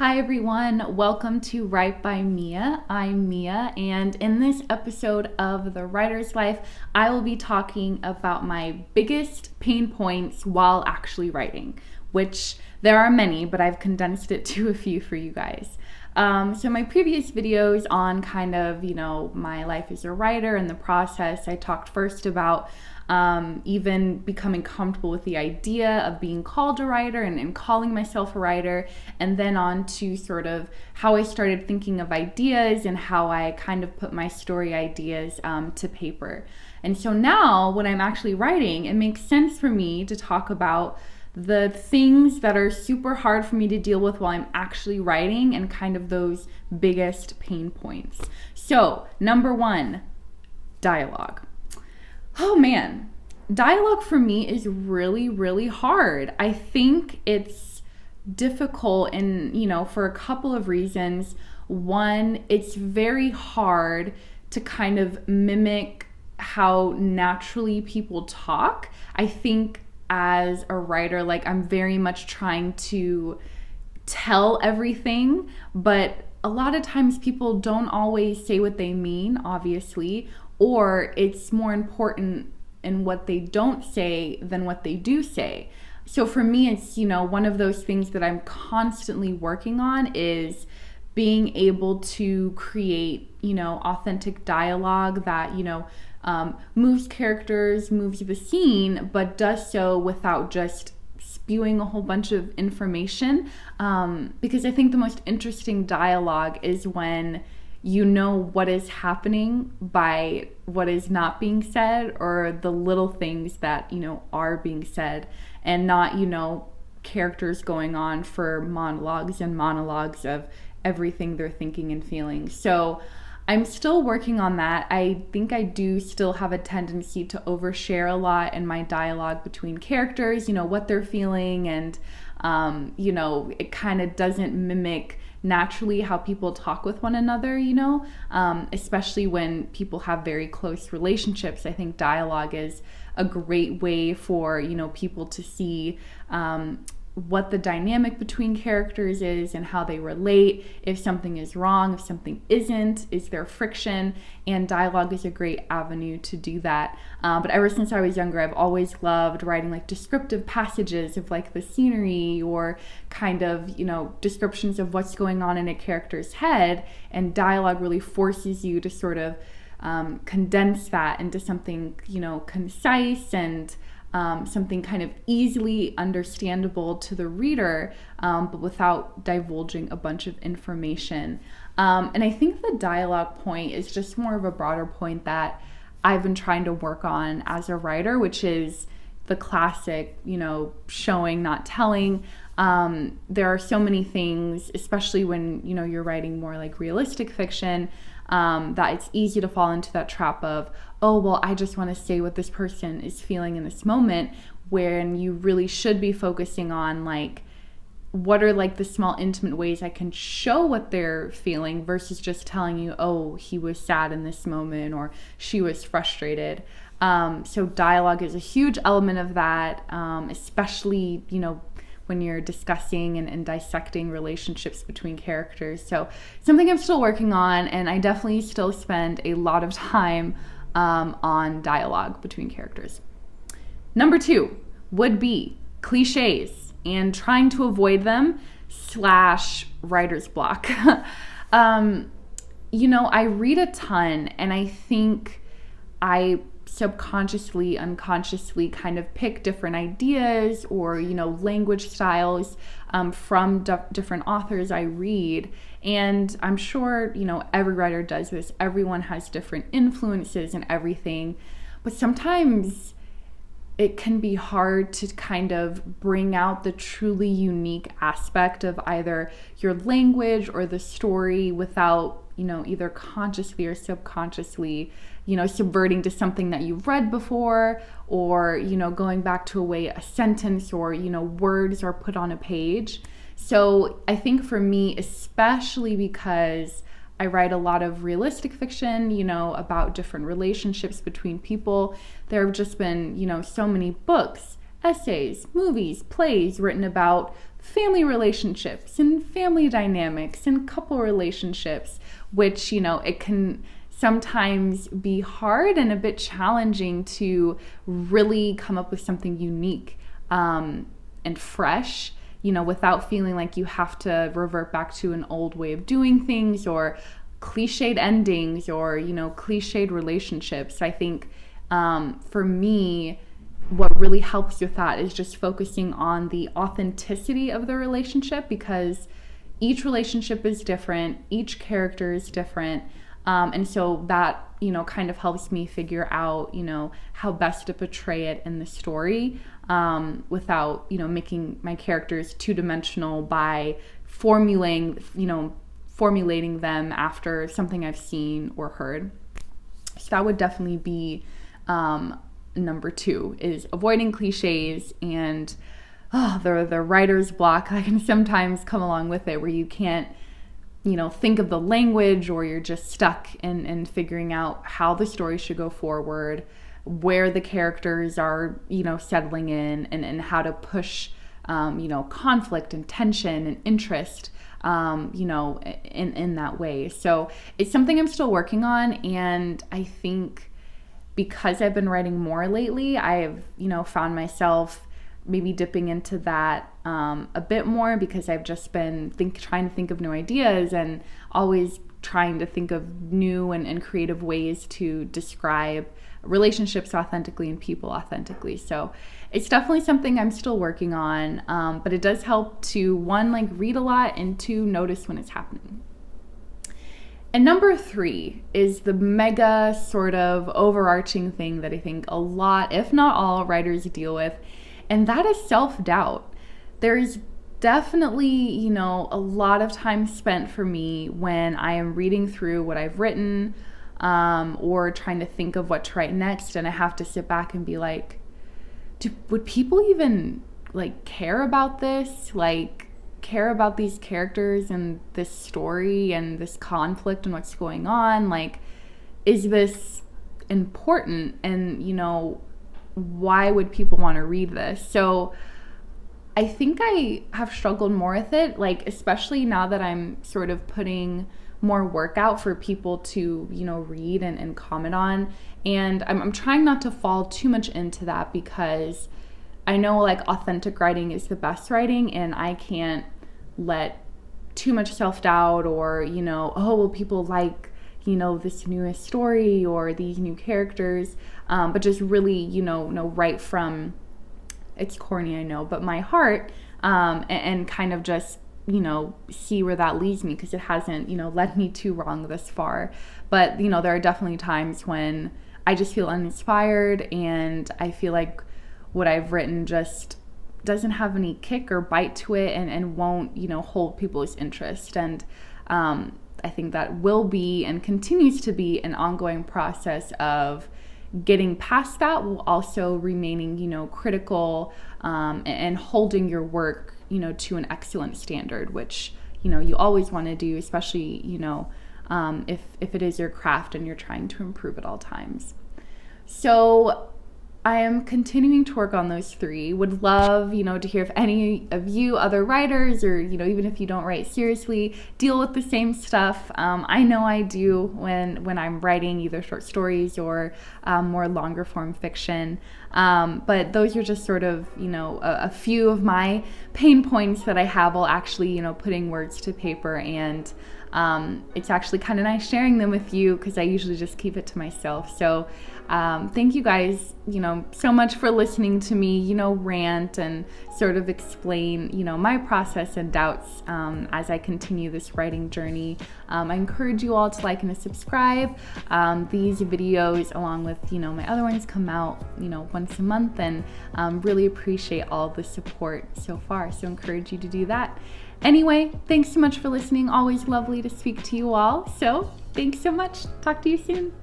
Hi everyone, welcome to Write by Mia. I'm Mia, and in this episode of The Writer's Life, I will be talking about my biggest pain points while actually writing, which there are many, but I've condensed it to a few for you guys. So my previous videos on kind of, my life as a writer and the process, I talked first about even becoming comfortable with the idea of being called a writer and calling myself a writer, and then on to sort of how I started thinking of ideas and how I kind of put my story ideas to paper. And so now when I'm actually writing, it makes sense for me to talk about the things that are super hard for me to deal with while I'm actually writing and kind of those biggest pain points. So, number one, dialogue. Oh man, dialogue for me is really, really hard. I think it's difficult for a couple of reasons. One, it's very hard to kind of mimic how naturally people talk. I think as a writer, I'm very much trying to tell everything, but a lot of times people don't always say what they mean, obviously, or it's more important in what they don't say than what they do say. So for me, it's, one of those things that I'm constantly working on is being able to create, authentic dialogue that, moves characters, moves the scene, but does so without just spewing a whole bunch of information. Because I think the most interesting dialogue is when you know what is happening by what is not being said, or the little things that, are being said, and not, characters going on for monologues and monologues of everything they're thinking and feeling. So I'm still working on that. I think I do still have a tendency to overshare a lot in my dialogue between characters, what they're feeling, and, it kind of doesn't mimic naturally how people talk with one another, especially when people have very close relationships. I think dialogue is a great way for, people to see what the dynamic between characters is and how they relate, if something is wrong, if something isn't, is there friction, and dialogue is a great avenue to do that. But ever since I was younger, I've always loved writing descriptive passages of the scenery, or kind of, descriptions of what's going on in a character's head, and dialogue really forces you to sort of condense that into something, concise and something kind of easily understandable to the reader, but without divulging a bunch of information. And I think the dialogue point is just more of a broader point that I've been trying to work on as a writer, which is the classic, showing, not telling. There are so many things, especially when, you're writing more realistic fiction, that it's easy to fall into that trap of, oh, well, I just want to say what this person is feeling in this moment, when you really should be focusing on what are the small intimate ways I can show what they're feeling, versus just telling you, oh, he was sad in this moment, or she was frustrated. So dialogue is a huge element of that, especially, when you're discussing and dissecting relationships between characters. So something I'm still working on, and I definitely still spend a lot of time on dialogue between characters. Number two would be cliches and trying to avoid them / writer's block. I read a ton, and I think I subconsciously, unconsciously kind of pick different ideas or, language styles from different authors I read. And I'm sure, every writer does this. Everyone has different influences and everything. But sometimes it can be hard to kind of bring out the truly unique aspect of either your language or the story without, either consciously or subconsciously, subverting to something that you've read before, or, going back to a way a sentence or, words are put on a page. So I think for me, especially because I write a lot of realistic fiction, about different relationships between people, there have just been, so many books essays, movies, plays written about family relationships and family dynamics and couple relationships, which, it can sometimes be hard and a bit challenging to really come up with something unique and fresh, without feeling like you have to revert back to an old way of doing things or cliched endings or, cliched relationships. I think for me, what really helps with that is just focusing on the authenticity of the relationship, because each relationship is different, each character is different. And so that, kind of helps me figure out, how best to portray it in the story without, making my characters two-dimensional by formulating them after something I've seen or heard. So that would definitely be number 2, is avoiding cliches. And the writer's block that can sometimes come along with it, where you can't think of the language, or you're just stuck in figuring out how the story should go forward, where the characters are settling in, and how to push conflict and tension and interest in that way. So it's something I'm still working on, and I think because I've been writing more lately, I've, found myself maybe dipping into that a bit more, because I've just been trying to think of new ideas and always trying to think of new and creative ways to describe relationships authentically and people authentically. So it's definitely something I'm still working on, but it does help to, 1, read a lot, and 2, notice when it's happening. And number 3 is the mega sort of overarching thing that I think a lot, if not all, writers deal with, and that is self-doubt. There's definitely, a lot of time spent for me when I am reading through what I've written or trying to think of what to write next, and I have to sit back and be like, would people even care about this? Care about these characters and this story and this conflict and what's going on? Is this important? And why would people want to read this? So I think I have struggled more with it, especially now that I'm sort of putting more work out for people to read and comment on. And I'm trying not to fall too much into that, because I know authentic writing is the best writing, and I can't let too much self-doubt or, will people this newest story or these new characters, but just really, write from, it's corny, I know, but my heart, and kind of just, see where that leads me, because it hasn't, led me too wrong this far. But, there are definitely times when I just feel uninspired, and I feel like what I've written just doesn't have any kick or bite to it, and won't, hold people's interest. And I think that will be and continues to be an ongoing process of getting past that, while also remaining, critical and holding your work, to an excellent standard, which, you always want to do, especially, if it is your craft and you're trying to improve at all times. So I am continuing to work on those 3. Would love, to hear if any of you other writers, or, even if you don't write seriously, deal with the same stuff. I know I do when I'm writing either short stories or more longer form fiction. But those are just sort of, a few of my pain points that I have while actually, putting words to paper. And it's actually kind of nice sharing them with you, because I usually just keep it to myself. So thank you guys, so much for listening to me, rant and sort of explain, my process and doubts as I continue this writing journey. I encourage you all to like and to subscribe. These videos, along with, my other ones, come out, once a month, and really appreciate all the support so far. So encourage you to do that. Anyway, thanks so much for listening. Always lovely to speak to you all. So thanks so much. Talk to you soon.